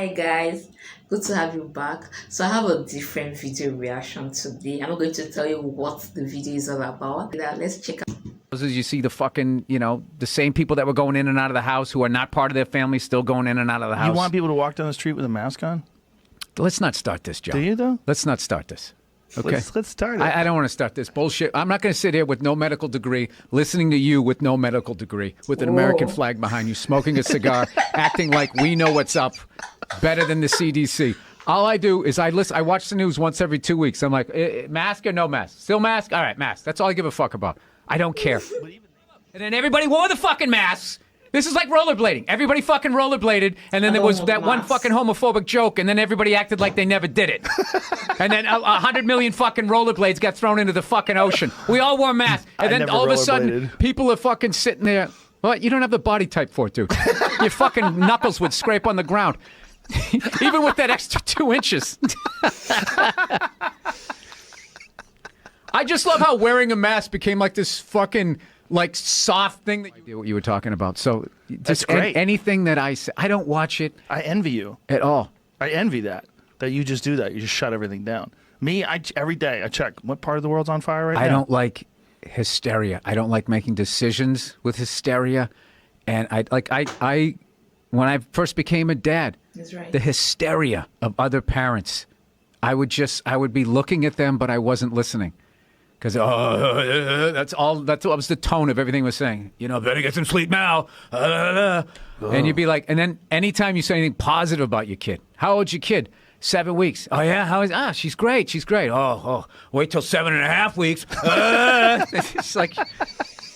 Hi guys, good to have you back. So I have a different video reaction today. I'm not going to tell you what the video is all about. Now let's check out. As you see the fucking, the same people that were going in and out of the house who are not part of their family still going in and out of the house. You want people to walk down the street with a mask on? Let's not start this, Joe. Do you, though? Let's not start this. Okay. Let's start it. I don't want to start this bullshit. I'm not going to sit here with no medical degree, listening to you with no medical degree, with an American flag behind you, smoking a cigar, acting like we know what's up better than the CDC. All I do is I watch the news once every 2 weeks. I'm like, mask or no mask? Still mask? All right, mask. That's all I give a fuck about. I don't care. And then everybody wore the fucking masks. This is like rollerblading. Everybody fucking rollerbladed, and then there was that one fucking homophobic joke, and then everybody acted like they never did it. And then 100 million fucking rollerblades got thrown into the fucking ocean. We all wore masks, and then all of a sudden, people are fucking sitting there. Well, you don't have the body type for it, dude. Your fucking knuckles would scrape on the ground, even with that extra 2 inches. I just love how wearing a mask became like this fucking soft thing that you were talking about. So just great. Anything that I say, I don't watch it. I envy you at all. I envy that you just do that. You just shut everything down. Me, every day I check what part of the world's on fire right now. I don't like hysteria. I don't like making decisions with hysteria. And I when I first became a dad, That's right. the hysteria of other parents, I would be looking at them, but I wasn't listening. Because that was the tone of everything was saying. Better get some sleep now. And you'd be like, and then anytime you say anything positive about your kid, how old's your kid? 7 weeks. Oh yeah, how is? She's great. She's great. Oh, wait till 7.5 weeks.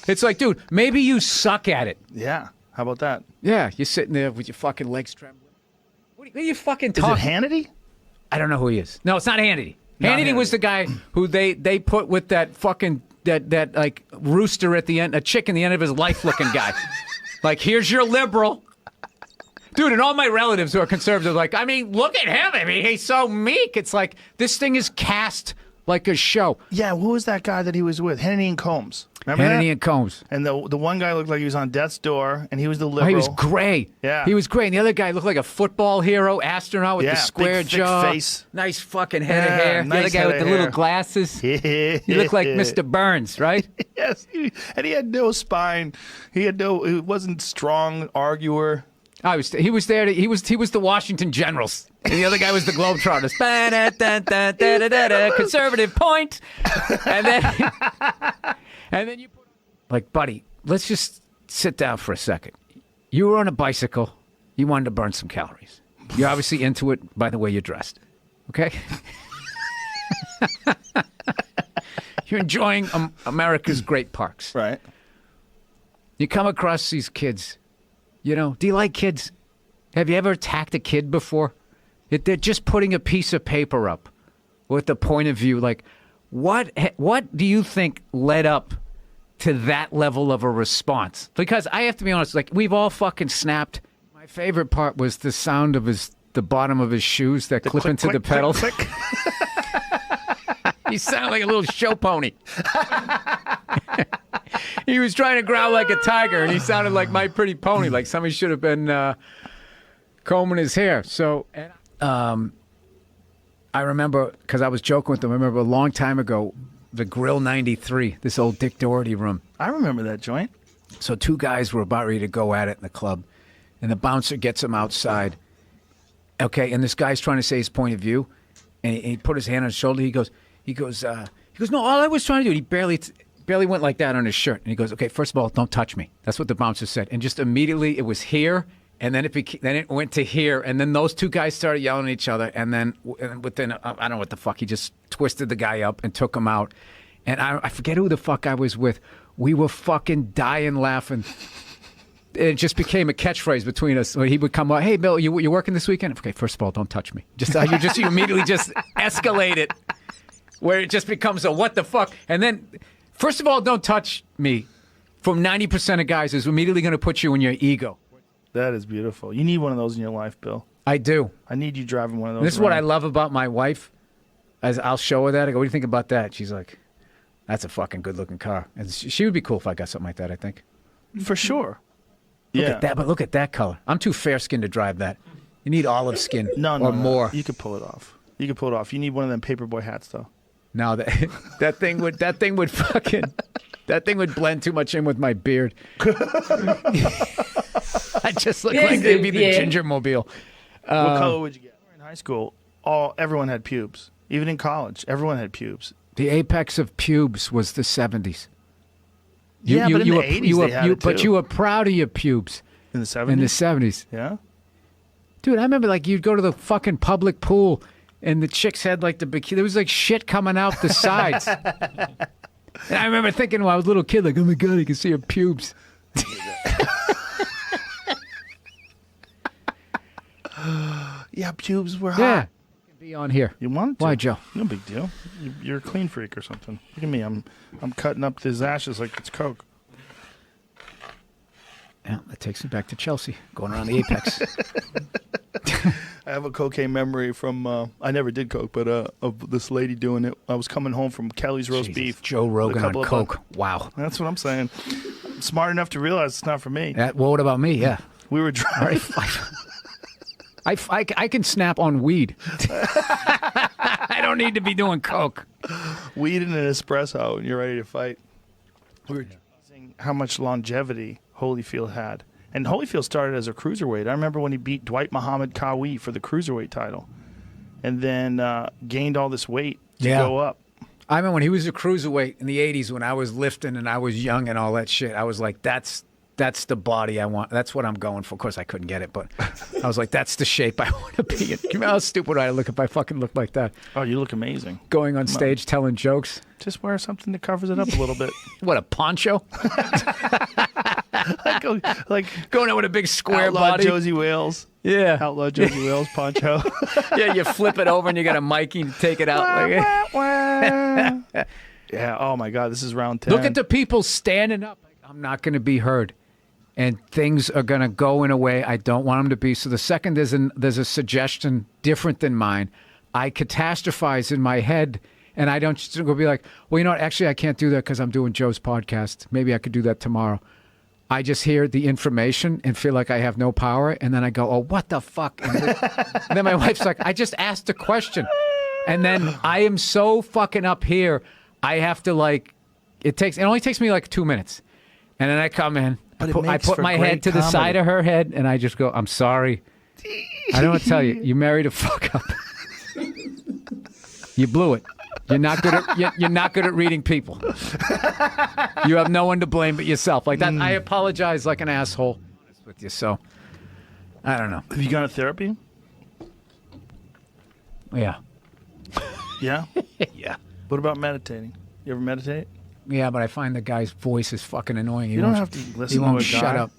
It's like, dude, maybe you suck at it. Yeah. How about that? Yeah, you're sitting there with your fucking legs trembling. What are you fucking talking? Is it Hannity? I don't know who he is. No, it's not Hannity. Hannity was the guy who they put with that fucking that like rooster at the end, a chick in the end of his life looking guy. Like, here's your liberal. Dude, and all my relatives who are conservative, like, I mean, look at him. I mean, he's so meek. It's like, this thing is cast like a show. Yeah, who was that guy that he was with? Hannity and Combs. Remember Hannity that? and Combs. And the one guy looked like he was on death's door, and he was the liberal. Oh, he was gray. Yeah. He was gray. And the other guy looked like a football hero, astronaut with the square big, jaw. thick face. Nice fucking head of hair. Nice the other guy with the hair. little glasses. He looked like Mr. Burns, right? Yes. And he had no spine. He wasn't strong arguer. He was there. He was the Washington Generals, and the other guy was the Globetrotters. Conservative point, and then you put like, buddy, let's just sit down for a second. You were on a bicycle. You wanted to burn some calories. You're obviously into it by the way you're dressed. Okay. You're enjoying America's great parks. Right. You come across these kids. Do you like kids? Have you ever attacked a kid before? They're just putting a piece of paper up with the point of view. Like, what do you think led up to that level of a response? Because I have to be honest, like, we've all fucking snapped. My favorite part was the sound of the bottom of his shoes that clip into the pedals. Click. He sounded like a little show pony. He was trying to growl like a tiger, and he sounded like My Pretty Pony, like somebody should have been combing his hair. So, I remember, because I was joking with him, I remember a long time ago, the Grill 93, this old Dick Doherty room. I remember that joint. So 2 guys were about ready to go at it in the club, and the bouncer gets them outside. Okay, and this guy's trying to say his point of view, and he put his hand on his shoulder. He goes, no, all I was trying to do, he barely went like that on his shirt. And he goes, okay, first of all, don't touch me. That's what the bouncer said. And just immediately it was here, and then it went to here, and then those 2 guys started yelling at each other, and then within, I don't know what the fuck, he just twisted the guy up and took him out. And I forget who the fuck I was with. We were fucking dying laughing. It just became a catchphrase between us. He would come up, hey, Bill, you working this weekend? Okay, first of all, don't touch me. You immediately just escalate it, where it just becomes a what the fuck. And then, first of all, don't touch me. From 90% of guys is immediately going to put you in your ego. That is beautiful. You need one of those in your life, Bill. I do. I need you driving one of those. And this is what I love about my wife. As I'll show her that. I go, what do you think about that? She's like, that's a fucking good-looking car. And she would be cool if I got something like that, I think. For sure. Look at that, but look at that color. I'm too fair-skinned to drive that. You need olive skin No, or more. You could pull it off. You could pull it off. You need one of them paperboy hats, though. No, that thing would blend too much in with my beard. I just look like maybe the Gingermobile. What color would you get? In high school, everyone had pubes. Even in college, everyone had pubes. The apex of pubes was the 70s. But in the 80s they had it too. But you were proud of your pubes. In the 70s? In the 70s. Yeah? Dude, I remember like you'd go to the fucking public pool and the chicks had like the bikini. There was like shit coming out the sides. And I remember thinking when I was a little kid, like, oh my God, I can see her pubes. Yeah, pubes were hot. Yeah. Be on here. You wanted to. Why, Joe? No big deal. You're a clean freak or something. Look at me. I'm cutting up his ashes like it's Coke. Yeah, that takes me back to Chelsea, going around the apex. I have a cocaine memory from, I never did coke, but of this lady doing it. I was coming home from Kelly's roast beef. Joe Rogan on coke. Wow. That's what I'm saying. I'm smart enough to realize it's not for me. Well, what about me? Yeah. We were driving. I can snap on weed. I don't need to be doing coke. Weed and an espresso, and you're ready to fight. We were discussing how much longevity Holyfield had. And Holyfield started as a cruiserweight. I remember when he beat Dwight Muhammad Qawi for the cruiserweight title. And then gained all this weight to go up. I remember when he was a cruiserweight in the 80s when I was lifting and I was young and all that shit. I was like, that's the body I want. That's what I'm going for. Of course, I couldn't get it, but I was like, that's the shape I want to be in. You know how stupid would I look if I fucking looked like that? Oh, you look amazing. Going on stage telling jokes. Just wear something that covers it up a little bit. What, a poncho? like going out with a big square Outlaw body. Josie Wales. Yeah. Outlaw Josie Wales poncho. Yeah, you flip it over and you got a mic and you take it out. Yeah, oh my God, this is round 10. Look at the people standing up. I'm not going to be heard. And things are going to go in a way I don't want them to be. So the second there's a suggestion different than mine, I catastrophize in my head, and I don't just go be like, well, you know what? Actually, I can't do that because I'm doing Joe's podcast. Maybe I could do that tomorrow. I just hear the information and feel like I have no power, and then I go, oh, what the fuck? And then my wife's like, I just asked a question. And then I am so fucking up here, I have to like, it only takes me like 2 minutes. And then I come in. I put my head to the side of her head, and I just go, I'm sorry. I don't want to tell you. You married a fuck up. You blew it. You're not good at reading people. You have no one to blame but yourself. Like that, I apologize like an asshole with you. So, I don't know. Have you gone to therapy? Yeah. Yeah? Yeah. What about meditating? You ever meditate? Yeah, but I find the guy's voice is fucking annoying. You don't have to listen to a guy. Shut up.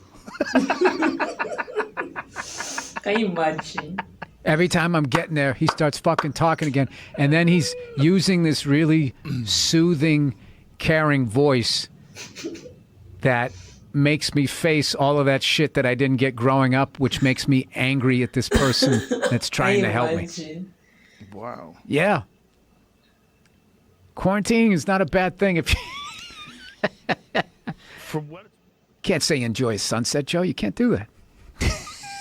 Can you imagine? Every time I'm getting there, he starts fucking talking again. And then he's using this really soothing, caring voice that makes me face all of that shit that I didn't get growing up, which makes me angry at this person that's trying to help me. Wow. Yeah. Quarantining is not a bad thing if you For what? can't say enjoy a sunset, Joe. You can't do that.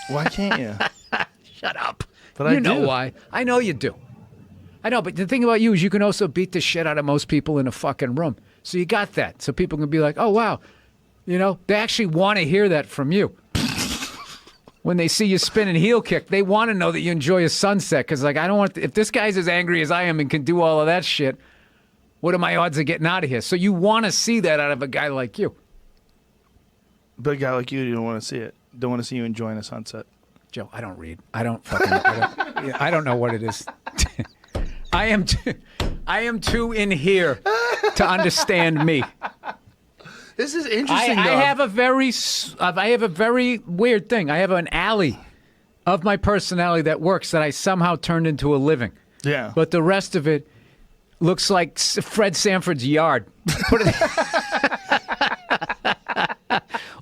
Why can't you? Shut up. But you know why. I know you do. I know, but the thing about you is you can also beat the shit out of most people in a fucking room. So you got that. So people can be like, oh, wow. You know, they actually want to hear that from you. When they see you spinning heel kick, they want to know that you enjoy a sunset. Because, like, I don't want if this guy's as angry as I am and can do all of that shit, what are my odds of getting out of here? So you want to see that out of a guy like you. But a guy like you don't want to see it. Don't want to see you enjoying a sunset. Joe, I don't read. I don't know what it is. I am too in here to understand me. This is interesting. I have a very weird thing. I have an alley of my personality that works that I somehow turned into a living. Yeah. But the rest of it looks like Fred Sanford's yard.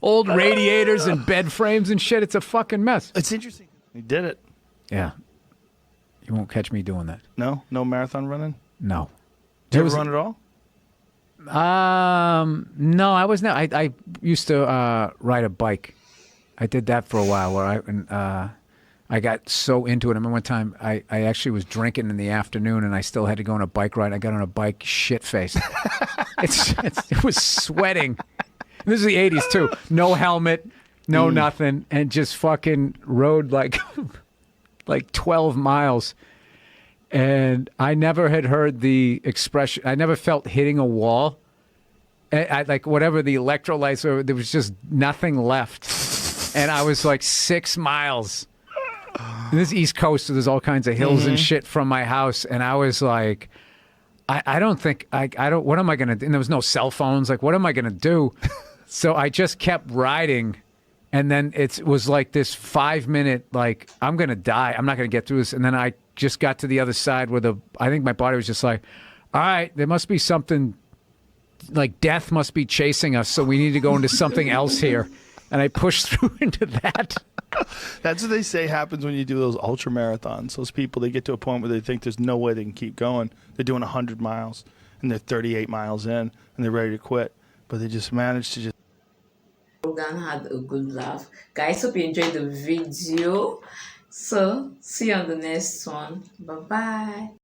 Old radiators and bed frames and shit. It's a fucking mess. It's interesting. You did it. Yeah. You won't catch me doing that. No? No marathon running? No. Did you ever run at all? No, I was not. I used to ride a bike. I did that for a while. Where I got so into it. I remember one time I actually was drinking in the afternoon and I still had to go on a bike ride. I got on a bike shit faced. It was sweating. This is the 80s too. No helmet, no nothing, and just fucking rode like 12 miles. And I never had heard the expression. I never felt hitting a wall. Like whatever the electrolytes were, there was just nothing left. And I was like 6 miles. And this is East Coast, so there's all kinds of hills and shit from my house. And I was like, I don't think, I don't, what am I going to do? And there was no cell phones. Like, what am I going to do? So I just kept riding. And then it was like this 5-minute, like, I'm going to die. I'm not going to get through this. And then I just got to the other side where I think my body was just like, all right, there must be something, like death must be chasing us. So we need to go into something else here. And I pushed through into that. That's what they say happens when you do those ultra marathons. Those people, they get to a point where they think there's no way they can keep going. They're doing 100 miles and they're 38 miles in and they're ready to quit. But they just manage to just. Rogan had a good laugh. Guys, hope you enjoyed the video. So, see you on the next one. Bye bye.